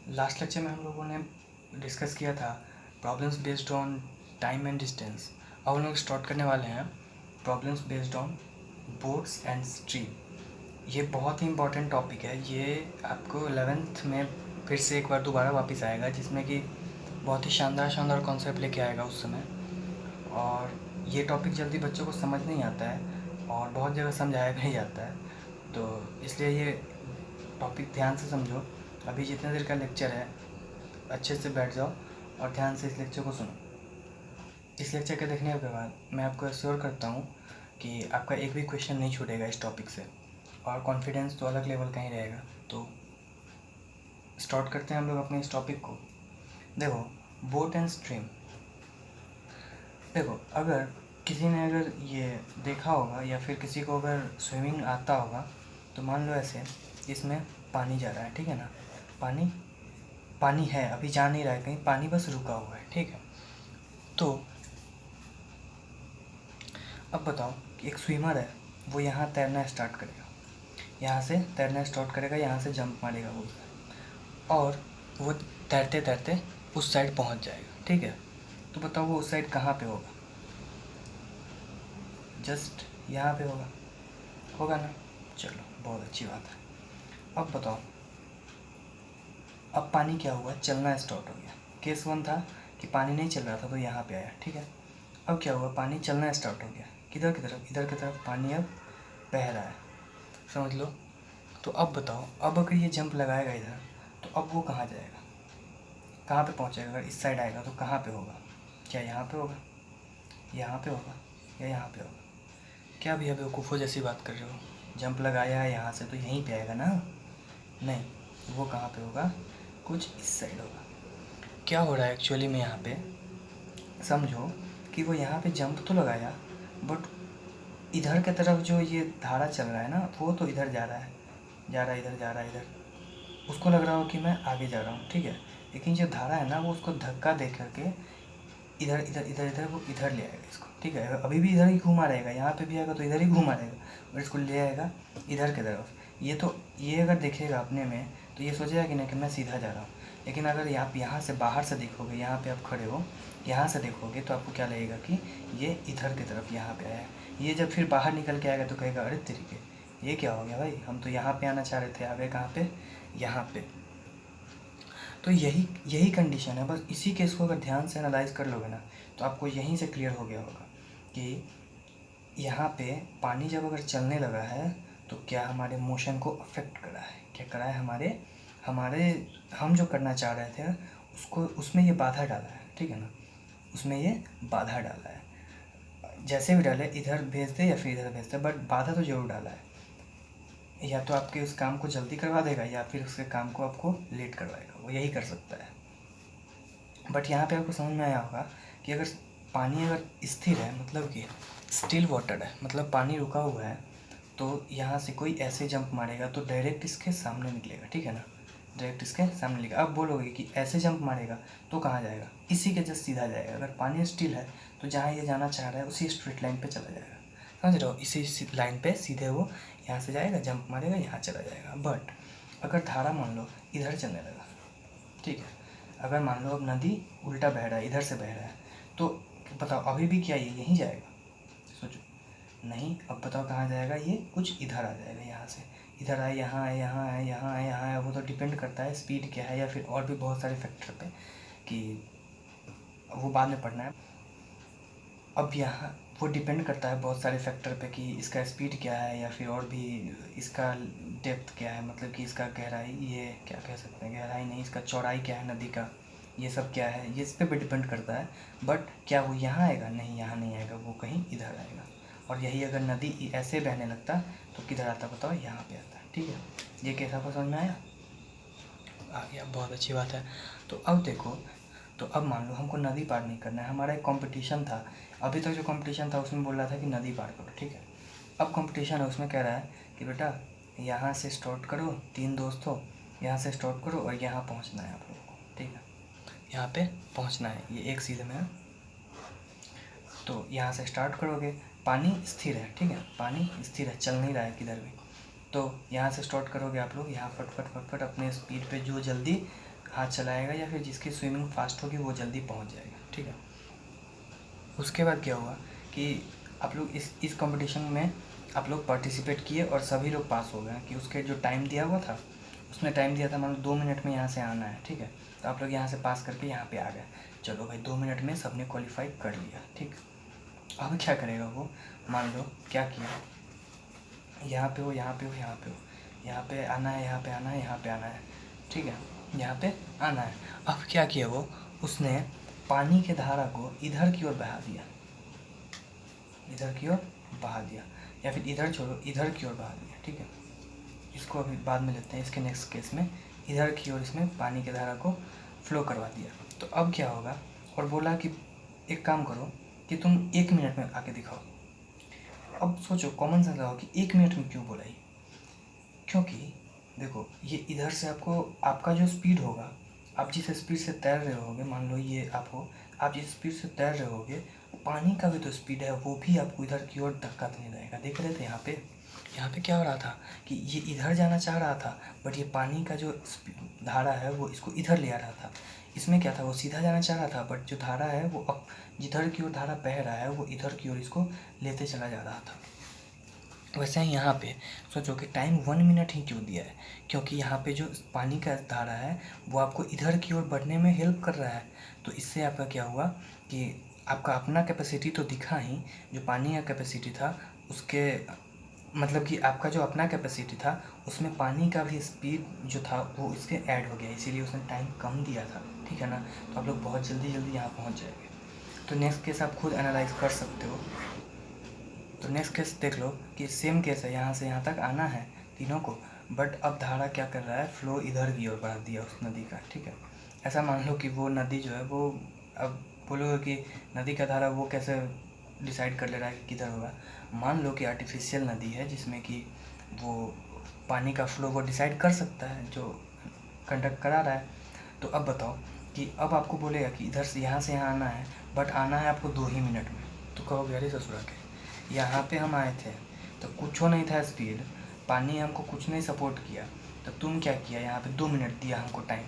Last lecture में हम लोगों ने डिस्कस किया था problems based on time and distance. अब हम लोग स्टार्ट करने वाले हैं problems based on boats and stream. ये बहुत ही इंपॉर्टेंट टॉपिक है। ये आपको 11th में फिर से एक बार दोबारा वापस आएगा, जिसमें कि बहुत ही शानदार शानदार कॉन्सेप्ट लेके आएगा उस समय। और ये टॉपिक जल्दी बच्चों को समझ नहीं आता है और बहुत जगह समझाया भी नहीं जाता है, तो इसलिए ये टॉपिक ध्यान से समझो। अभी जितने देर का लेक्चर है अच्छे से बैठ जाओ और ध्यान से इस लेक्चर को सुनो। इस लेक्चर के देखने के बाद मैं आपको एश्योर करता हूँ कि आपका एक भी क्वेश्चन नहीं छूटेगा इस टॉपिक से, और कॉन्फिडेंस तो अलग लेवल का ही रहेगा। तो स्टार्ट करते हैं हम लोग अपने इस टॉपिक को। देखो, बोट एंड स्ट्रीम। देखो, अगर किसी ने अगर ये देखा होगा या फिर किसी को अगर स्विमिंग आता होगा, तो मान लो ऐसे इसमें पानी जा रहा है, ठीक है ना। पानी पानी है, अभी जा नहीं रहा है कहीं, पानी बस रुका हुआ है, ठीक है। तो अब बताओ कि एक स्विमर है, वो यहाँ तैरना स्टार्ट करेगा, यहाँ से तैरना स्टार्ट करेगा, यहाँ से जंप मारेगा वो, और वो तैरते तैरते उस साइड पहुँच जाएगा, ठीक है। तो बताओ वो उस साइड कहाँ पे होगा? जस्ट यहाँ पे होगा ना। चलो, बहुत अच्छी बात है। अब बताओ, अब पानी क्या हुआ? चलना स्टार्ट हो गया। केस 1 था कि पानी नहीं चल रहा था तो यहाँ पे आया, ठीक है। अब क्या हुआ? पानी चलना स्टार्ट हो गया। किधर की तरफ? इधर की तरफ पानी अब बह रहा है, समझ लो। तो अब बताओ, अब अगर ये जंप लगाएगा इधर, तो अब वो कहाँ जाएगा? कहाँ पे पहुँचेगा? अगर इस साइड आएगा तो कहाँ पे होगा? क्या यहाँ पे होगा, यहाँ पे होगा, या यहाँ पे होगा? क्या भैया बेवकूफ़ों जैसी बात कर रहे हो? जंप लगाया है यहाँ से तो यहीं पे आएगा ना। नहीं, वो कहाँ पे होगा? कुछ इस साइड होगा। क्या हो रहा है एक्चुअली में यहाँ पे? समझो कि वो यहाँ पे जंप तो लगाया, बट इधर की तरफ जो ये धारा चल रहा है ना, वो तो इधर जा रहा है, इधर जा रहा है इधर। उसको लग रहा हो कि मैं आगे जा रहा हूँ, ठीक है। लेकिन जो धारा है ना, वो उसको धक्का दे करके इधर इधर इधर इधर वो इधर ले आएगा इसको, ठीक है। अभी भी इधर ही घुमा रहेगा, यहाँ पे भी आएगा तो इधर ही घुमा रहेगा, और इसको ले आएगा इधर की तरफ। ये अगर देखेगा अपने में तो ये सोचेगा कि नहीं कि मैं सीधा जा रहा हूँ। लेकिन अगर आप यहाँ से बाहर से देखोगे, यहाँ पे आप खड़े हो, यहाँ से देखोगे तो आपको क्या लगेगा कि ये इधर की तरफ यहाँ पे आया है। ये जब फिर बाहर निकल के आएगा तो कहेगा अरे तरीके, ये क्या हो गया भाई, हम तो यहाँ पे आना चाह रहे थे, आ गए कहाँ पे? यहाँ पे। तो यही कंडीशन है। बस इसी केस को अगर ध्यान से एनालाइज कर लोगे ना, तो आपको यहीं से क्लियर हो गया होगा कि यहाँ पे पानी जब अगर चलने लगा है तो क्या हमारे मोशन को अफेक्ट करा है, क्या करा है हमारे हम जो करना चाह रहे थे उसको, उसमें ये बाधा डाला है, ठीक है ना। उसमें ये बाधा डाला है। जैसे भी डाले, इधर भेज दे या फिर इधर भेज दे, बट बाधा तो ज़रूर डाला है। या तो आपके उस काम को जल्दी करवा देगा या फिर उसके काम को आपको लेट करवाएगा, वो यही कर सकता है। बट यहाँ पे आपको समझ में आया होगा कि अगर पानी अगर स्थिर है, मतलब कि स्टिल वाटर है, मतलब पानी रुका हुआ है, तो यहाँ से कोई ऐसे जंप मारेगा तो डायरेक्ट इसके सामने निकलेगा, ठीक है ना। डायरेक्ट इसके सामने निकलेगा। अब बोलोगे कि ऐसे जंप मारेगा तो कहाँ जाएगा? इसी के जस्ट सीधा जाएगा। अगर पानी स्टिल है तो जहाँ ये जाना चाह रहा है उसी स्ट्रेट लाइन पे चला जाएगा, समझ रहे हो। इसी लाइन पे सीधे वो यहाँ से जाएगा, जंप मारेगा, यहाँ चला जाएगा। बट अगर धारा मान लो इधर चलने लगा, ठीक है। अगर मान लो अब नदी उल्टा बह रहा है, इधर से बह रहा है, तो बताओ अभी भी क्या ये यहीं जाएगा? सोचो, नहीं। अब बताओ कहाँ जाएगा? ये कुछ इधर आ जाएगा, यहाँ से इधर आए, यहाँ आए, यहाँ आए, यहाँ आए, यहाँ आए। वो तो डिपेंड करता है स्पीड क्या है या फिर और भी बहुत सारे फैक्टर पे, कि वो बाद में पढ़ना है। अब यहाँ वो डिपेंड करता है बहुत सारे फैक्टर पे कि इसका स्पीड क्या है या फिर और भी इसका डेप्थ क्या है, मतलब कि इसका गहराई, ये क्या कह सकते हैं, गहराई नहीं, इसका चौड़ाई क्या है नदी का, ये सब क्या है, ये इस पर भी डिपेंड करता है। बट क्या वो यहाँ आएगा? नहीं, यहाँ नहीं आएगा, वो कहीं इधर आएगा। और यही अगर नदी ऐसे बहने लगता तो किधर आता बताओ? यहाँ पे आता, ठीक है। ये कैसा आपको समझ में आया? आ गया, बहुत अच्छी बात है। तो अब देखो, तो अब मान लो हमको नदी पार नहीं करना है, हमारा एक कंपटीशन था। अभी तक जो कंपटीशन था उसमें बोल रहा था कि नदी पार करो, ठीक है। अब कंपटीशन है, उसमें कह रहा है कि बेटा यहाँ से स्टार्ट करो, 3 दोस्त हो, यहाँ से स्टार्ट करो और यहाँ पहुँचना है आप लोगों को, ठीक है। यहाँ पे पहुँचना है, ये एक सीधे में है। तो यहाँ से स्टार्ट करोगे, पानी स्थिर है, ठीक है, पानी स्थिर है, चल नहीं रहा है किधर भी। तो यहाँ से स्टार्ट करोगे आप लोग, यहाँ फट फट फट फट अपने स्पीड पे जो जल्दी हाथ चलाएगा या फिर जिसकी स्विमिंग फास्ट होगी वो जल्दी पहुंच जाएगा, ठीक है। उसके बाद क्या हुआ कि आप लोग इस कंपटीशन में आप लोग पार्टिसिपेट किए और सभी लोग पास हो गए कि उसके जो टाइम दिया हुआ था उसने टाइम दिया था मान लो 2 मिनट में यहाँ से आना है, ठीक है। तो आप लोग यहाँ से पास करके यहाँ पे आ गए। चलो भाई 2 मिनट में सबने क्वालिफाई कर लिया, ठीक। अब क्या करेगा वो, मान लो क्या किया, यहाँ पे हो, यहाँ पे हो, यहाँ पे हो, यहाँ पे आना है, यहाँ पे आना है, यहाँ पे आना है, ठीक है, यहाँ पे आना है। अब क्या किया वो, उसने पानी के धारा को इधर की ओर बहा दिया, इधर की ओर बहा दिया, या फिर इधर छोड़ो, इधर की ओर बहा दिया, ठीक है। इसको अभी बाद में लेते हैं, इसके नेक्स्ट केस में इधर की ओर इसमें पानी के धारा को फ्लो करवा दिया। तो अब क्या होगा, और बोला कि एक काम करो कि तुम 1 मिनट में आके दिखाओ। अब सोचो कॉमन सेंस लगाओ कि 1 मिनट में क्यों बोला ये, क्योंकि देखो ये इधर से आपको आपका जो स्पीड होगा, आप जिस स्पीड से तैर रहे होगे, मान लो ये आप हो, आप जिस स्पीड से तैर रहे होगे पानी का भी तो स्पीड है, वो भी आपको इधर की ओर धक्का देने रहेगा। देख रहे थे यहाँ पे क्या हो रहा था कि ये इधर जाना चाह रहा था, बट ये पानी का जो धारा है वो इसको इधर ले आ रहा था। इसमें क्या था, वो सीधा जाना चाह रहा था, बट जो धारा है वो अब जिधर की ओर धारा बह रहा है वो इधर की ओर इसको लेते चला जा रहा था। वैसे ही यहाँ पे सोचो कि टाइम 1 मिनट ही क्यों दिया है, क्योंकि यहाँ पे जो पानी का धारा है वो आपको इधर की ओर बढ़ने में हेल्प कर रहा है। तो इससे आपका क्या हुआ कि आपका अपना कैपेसिटी तो दिखा ही, जो पानी का कैपेसिटी था उसके मतलब कि आपका जो अपना कैपेसिटी था उसमें पानी का भी स्पीड जो था वो इसके ऐड हो गया, इसीलिए उसने टाइम कम दिया था, ठीक है ना। तो आप लोग बहुत जल्दी यहाँ पहुँच जाएंगे। तो नेक्स्ट केस आप खुद एनालाइज कर सकते हो। तो नेक्स्ट केस देख लो कि सेम केस है, यहाँ से यहाँ तक आना है तीनों को, बट अब धारा क्या कर रहा है, फ्लो इधर की ओर बढ़ा दिया उस नदी का, ठीक है। ऐसा मान लो कि वो नदी जो है वो, अब बोलोगे कि नदी का धारा वो कैसे डिसाइड कर ले रहा है कि किधर होगा। मान लो कि आर्टिफिशियल नदी है जिसमें कि वो पानी का फ्लो वो डिसाइड कर सकता है, जो कंडक्ट करा रहा है। तो अब बताओ कि अब आपको बोलेगा कि इधर से यहाँ आना है, बट आना है आपको 2 ही मिनट में। तो कहोगे अरे ससुरा के, यहाँ पे हम आए थे तो कुछ नहीं था स्पीड, पानी हमको कुछ नहीं सपोर्ट किया, तो तुम क्या किया, यहाँ पे 2 मिनट दिया हमको टाइम।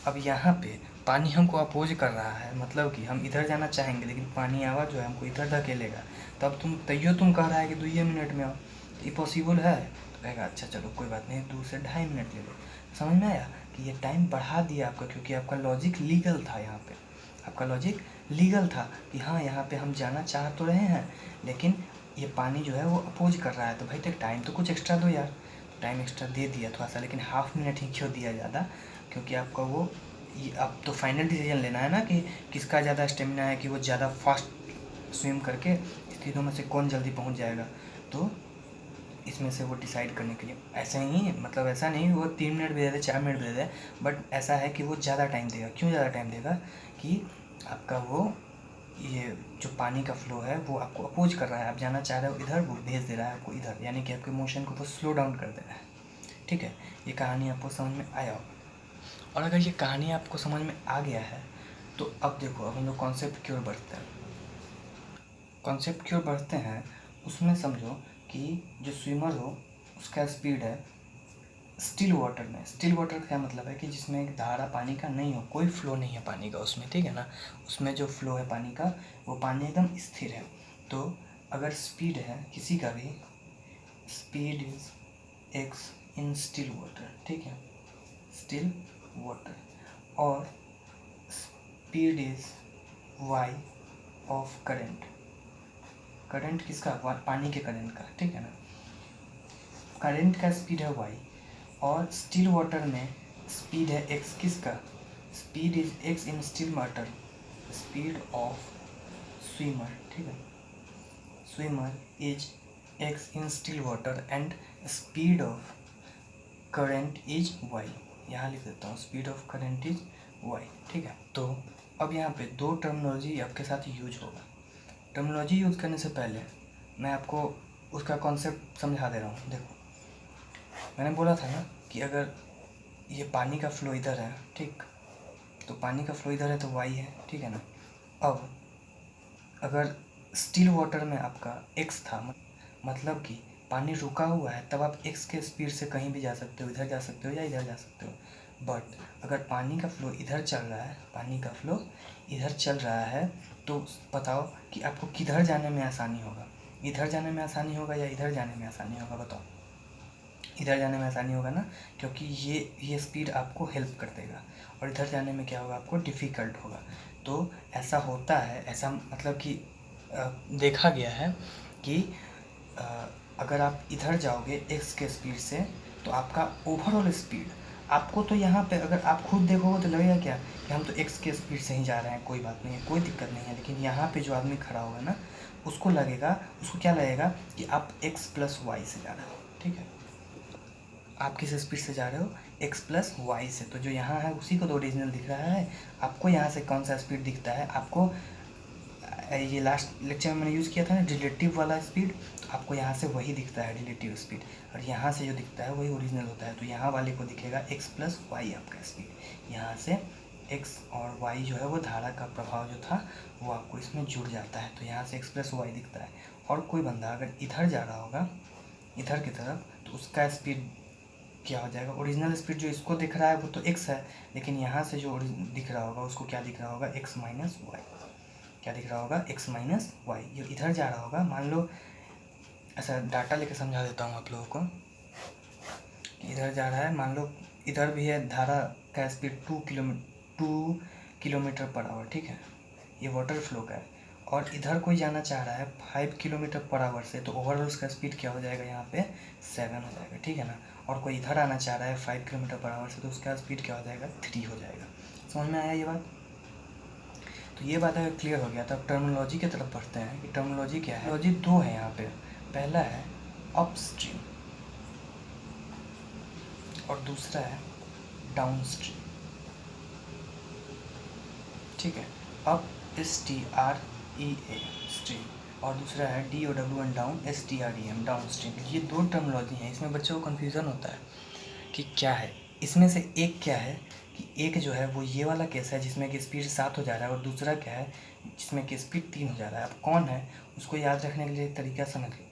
अब यहाँ पे पानी हमको अपोज कर रहा है, मतलब कि हम इधर जाना चाहेंगे लेकिन पानी आवाज़ जो है हमको इधर धकेलेगा। तो अब तुम कह रहा है कि 2 मिनट में आओ, तो ये पॉसिबल है। तो कहेगा अच्छा चलो कोई बात नहीं, 2 से 2.5 मिनट ले लो। समझ में आया कि ये टाइम बढ़ा दिया आपका, क्योंकि आपका लॉजिक लीगल था। यहाँ पे आपका लॉजिक लीगल था कि हाँ यहाँ पे हम जाना चाह तो रहे हैं, लेकिन ये पानी जो है वो अपोज कर रहा है, तो भाई तो टाइम तो कुछ एक्स्ट्रा दो यार। तो टाइम एक्स्ट्रा दे दिया थोड़ा सा, लेकिन हाफ मिनट ही क्यों दिया ज़्यादा, क्योंकि आपका वो ये अब तो फाइनल डिसीजन लेना है ना कि किसका ज़्यादा स्टेमिना है, कि वो ज़्यादा फास्ट स्विम करके इस तीनों में से कौन जल्दी पहुंच जाएगा। तो इसमें से वो डिसाइड करने के लिए ऐसा ही, मतलब ऐसा नहीं वो 3 मिनट भी दे दे, 4 मिनट भी दे दे, बट ऐसा है कि वो ज़्यादा टाइम देगा। क्यों ज़्यादा टाइम देगा कि आपका वो ये जो पानी का फ्लो है वो आपको अपोज कर रहा है, आप जाना चाह रहे हो इधर, वो भेज दे रहा है आपको इधर, यानी कि आपके मोशन को वो स्लो डाउन कर दे रहा है, ठीक है। ये कहानी आपको समझ में आया होगा। और अगर ये कहानी आपको समझ में आ गया है तो अब देखो, अब हम लोग कॉन्सेप्ट की ओर बढ़ते हैं। कॉन्सेप्ट की ओर बढ़ते हैं, उसमें समझो कि जो स्विमर हो उसका स्पीड है स्टिल वाटर में। स्टिल वाटर का क्या मतलब है कि जिसमें एक धारा पानी का नहीं हो, कोई फ्लो नहीं है पानी का उसमें, ठीक है ना। उसमें जो फ्लो है पानी का वो पानी एकदम स्थिर है। तो अगर स्पीड है किसी का भी, speed is X in still water, ठीक है, स्टिल वाटर, और speed is Y of current. Current किसका, पानी के करंट का, ठीक है ना। करंट का स्पीड है वाई, और स्टिल वाटर में स्पीड है एक्स, किसका, speed is X in still water, speed of swimmer, ठीक है। Swimmer is X in still water and speed of current is Y. यहाँ लिख देता हूँ, speed of current is Y, ठीक है। तो अब यहाँ पे 2 टर्मिनोलॉजी आपके साथ यूज होगा। टर्मिनोलॉजी यूज़ करने से पहले मैं आपको उसका कॉन्सेप्ट समझा दे रहा हूँ। देखो मैंने बोला था ना कि अगर ये पानी का फ्लो इधर है, ठीक, तो पानी का फ्लो इधर है तो वाई है, ठीक है ना। अब अगर स्टिल वाटर में आपका एक्स था, मतलब कि पानी रुका हुआ है, तब आप एक्स के स्पीड से कहीं भी जा सकते हो, इधर जा सकते हो या इधर जा सकते हो। बट अगर पानी का फ्लो इधर चल रहा है, पानी का फ्लो इधर चल रहा है, तो बताओ कि आपको किधर जाने में आसानी होगा, इधर जाने में आसानी होगा या इधर जाने में आसानी होगा? बताओ। इधर जाने में आसानी होगा ना, क्योंकि ये स्पीड आपको हेल्प कर देगा, और इधर जाने में क्या होगा, आपको डिफ़िकल्ट होगा। तो ऐसा होता है, ऐसा मतलब कि देखा गया है कि अगर आप इधर जाओगे x के स्पीड से, तो आपका ओवरऑल स्पीड आपको, तो यहाँ पे अगर आप खुद देखोगे तो लगेगा क्या कि हम तो x के स्पीड से ही जा रहे हैं, कोई बात नहीं है, कोई दिक्कत नहीं है। लेकिन यहाँ पे जो आदमी खड़ा होगा ना, उसको क्या लगेगा कि आप x प्लस वाई से जा रहे हो, ठीक है। आप किस स्पीड से जा रहे हो, x प्लस वाई से। तो जो यहाँ है उसी को तो ओरिजिनल दिख रहा है। आपको यहाँ से कौन सा स्पीड दिखता है? आपको ये लास्ट लेक्चर में मैंने यूज़ किया था ना, रिलेटिव वाला स्पीड, आपको यहाँ से वही दिखता है, रिलेटिव स्पीड। और यहाँ से जो दिखता है वही ओरिजिनल होता है। तो यहाँ वाले को दिखेगा x प्लस वाई आपका स्पीड। यहाँ से x और y जो है वो धारा का प्रभाव जो था वो आपको इसमें जुड़ जाता है, तो यहाँ से x प्लस वाई दिखता है। और कोई बंदा अगर इधर जा रहा होगा, इधर की तरफ, तो उसका स्पीड क्या हो जाएगा? ओरिजिनल स्पीड जो इसको दिख रहा है वो तो x है, लेकिन यहाँ से जो दिख रहा होगा उसको क्या दिख रहा होगा? x minus Y. क्या दिख रहा होगा? x minus Y. जो इधर जा रहा होगा, मान लो ऐसा डाटा लेके समझा देता हूँ आप लोगों को कि इधर जा रहा है, मान लो इधर भी है, धारा का स्पीड 2 किलोमीटर पर आवर, ठीक है, ये वाटर फ्लो का है। और इधर कोई जाना चाह रहा है 5 किलोमीटर पर आवर से, तो ओवरऑल उसका स्पीड क्या हो जाएगा? यहाँ पे 7 हो जाएगा, ठीक है ना। और कोई इधर आना चाह रहा है 5 किलोमीटर पर आवर से, तो उसका स्पीड क्या हो जाएगा? 3 हो जाएगा। समझ में आया ये बात? तो ये बात अगर क्लियर हो गया तो अब टर्मिनोलॉजी की तरफ बढ़ते हैं कि टर्मिनोलॉजी क्या है। टर्मिनोलॉजी दो है यहाँ पे, पहला है अपस्ट्रीम और दूसरा है डाउनस्ट्रीम, ठीक है। अप STREA स्ट्रीम, और दूसरा है DOWN down STREM down stream. ये दो टर्मिनोलॉजी हैं, इसमें बच्चों को कन्फ्यूज़न होता है कि क्या है। इसमें से एक क्या है कि एक जो है वो ये वाला केस है जिसमें कि स्पीड 7 हो जा रहा है, और दूसरा क्या है जिसमें कि स्पीड 3 हो जा रहा है। अब कौन है उसको याद रखने के लिए एक तरीका समझ लो।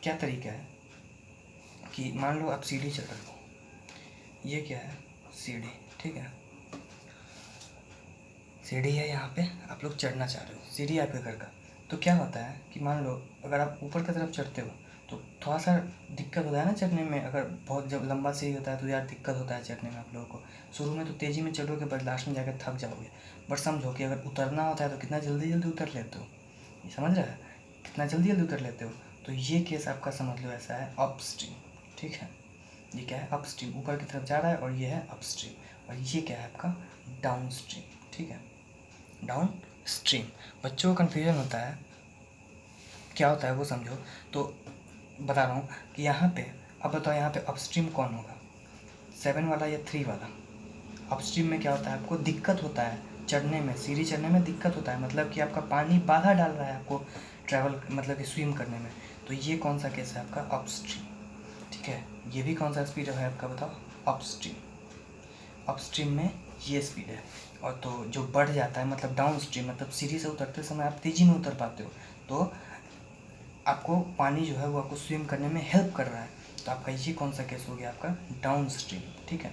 क्या तरीका है कि मान लो आप सीढ़ी चढ़ रहे हो, ये क्या है? सीढ़ी, ठीक है। सीढ़ी है, यहाँ पे आप लोग चढ़ना चाह रहे हो, सीढ़ी आपके घर का। तो क्या होता है कि मान लो अगर आप ऊपर की तरफ चढ़ते हो तो थोड़ा सा दिक्कत होता है ना चढ़ने में। अगर बहुत जब लंबा सीढ़ी होता है तो यार दिक्कत होता है चढ़ने में आप लोगों को। शुरू में तो तेज़ी में चढ़ोगे, बट लास्ट में जाकर थक जाओगे। बट समझो कि अगर उतरना होता है तो कितना जल्दी जल्दी उतर लेते हो, ये समझ रहा है? कितना जल्दी जल्दी उतर लेते हो। तो ये केस आपका समझ लो ऐसा है अपस्ट्रीम, ठीक है। ये क्या है? अपस्ट्रीम, ऊपर की तरफ जा रहा है, और ये है अपस्ट्रीम। और ये क्या है आपका? डाउन स्ट्रीम, ठीक है, डाउन स्ट्रीम। बच्चों को कन्फ्यूजन होता है, क्या होता है वो समझो। तो बता रहा हूँ कि यहाँ पे, अब बताओ यहाँ पे अपस्ट्रीम कौन होगा, 7 वाला या 3 वाला? अपस्ट्रीम में क्या होता है? आपको दिक्कत होता है चढ़ने में, सीढ़ी चढ़ने में दिक्कत होता है, मतलब कि आपका पानी बाधा डाल रहा है आपको ट्रैवल, मतलब कि स्विम करने में। तो ये कौन सा केस है आपका? अपस्ट्रीम, ठीक है। ये भी कौन सा स्पीड है आपका? बताओ, अपस्ट्रीम। अपस्ट्रीम में ये स्पीड है। और तो जो बढ़ जाता है मतलब डाउन स्ट्रीम, मतलब सीढ़ी से उतरते समय आप तेज़ी में उतर पाते हो, तो आपको पानी जो है वो आपको स्विम करने में हेल्प कर रहा है। तो आपका ये कौन सा केस हो गया? आपका डाउन स्ट्रीम, ठीक है।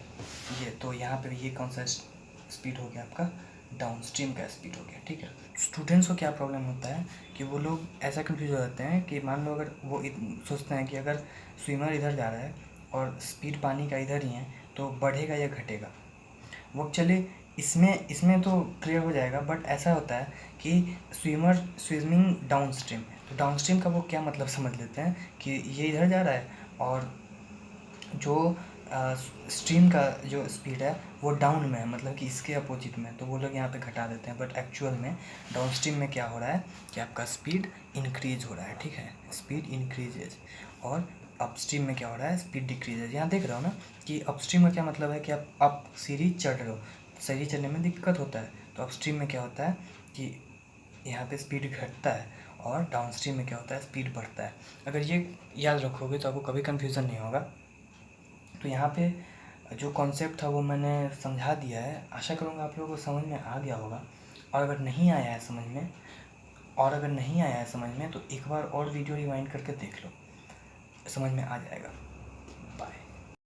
ये तो यहाँ पे ये कौन सा स्पीड हो गया? आपका डाउन स्ट्रीम का स्पीड हो गया, ठीक है। स्टूडेंट्स को क्या प्रॉब्लम होता है कि वो लोग ऐसा कन्फ्यूज हो जाते हैं कि मान लो अगर वो सोचते हैं कि अगर स्विमर इधर जा रहा है और स्पीड पानी का इधर ही है तो बढ़ेगा या घटेगा। वो चले इसमें तो क्लियर हो जाएगा, बट ऐसा होता है कि स्विमिंग डाउन स्ट्रीम है। तो डाउन स्ट्रीम का वो क्या मतलब समझ लेते हैं कि ये इधर जा रहा है और जो स्ट्रीम का जो स्पीड है वो डाउन में है, मतलब कि इसके अपोजिट में, तो वो लोग यहाँ पे घटा देते हैं। बट एक्चुअल में डाउन स्ट्रीम में क्या हो रहा है कि आपका स्पीड इंक्रीज हो रहा है, ठीक है, स्पीड इंक्रीजेज। और अपस्ट्रीम में क्या हो रहा है? Speed decreases. यहाँ देख रहे हो ना कि अपस्ट्रीम का क्या मतलब है कि आप सीढ़ी चढ़ रहे हो, सीढ़ी चढ़ने में दिक्कत होता है, तो अपस्ट्रीम में क्या होता है कि यहाँ पे स्पीड घटता है, और डाउनस्ट्रीम में क्या होता है? स्पीड बढ़ता है। अगर ये याद रखोगे तो आपको कभी कन्फ्यूज़न नहीं होगा। तो यहाँ पे जो कॉन्सेप्ट था वो मैंने समझा दिया है, आशा करूँगा आप लोगों को समझ में आ गया होगा। और अगर नहीं आया है समझ में तो एक बार और वीडियो रिवाइंड करके देख लो, समझ में आ जाएगा।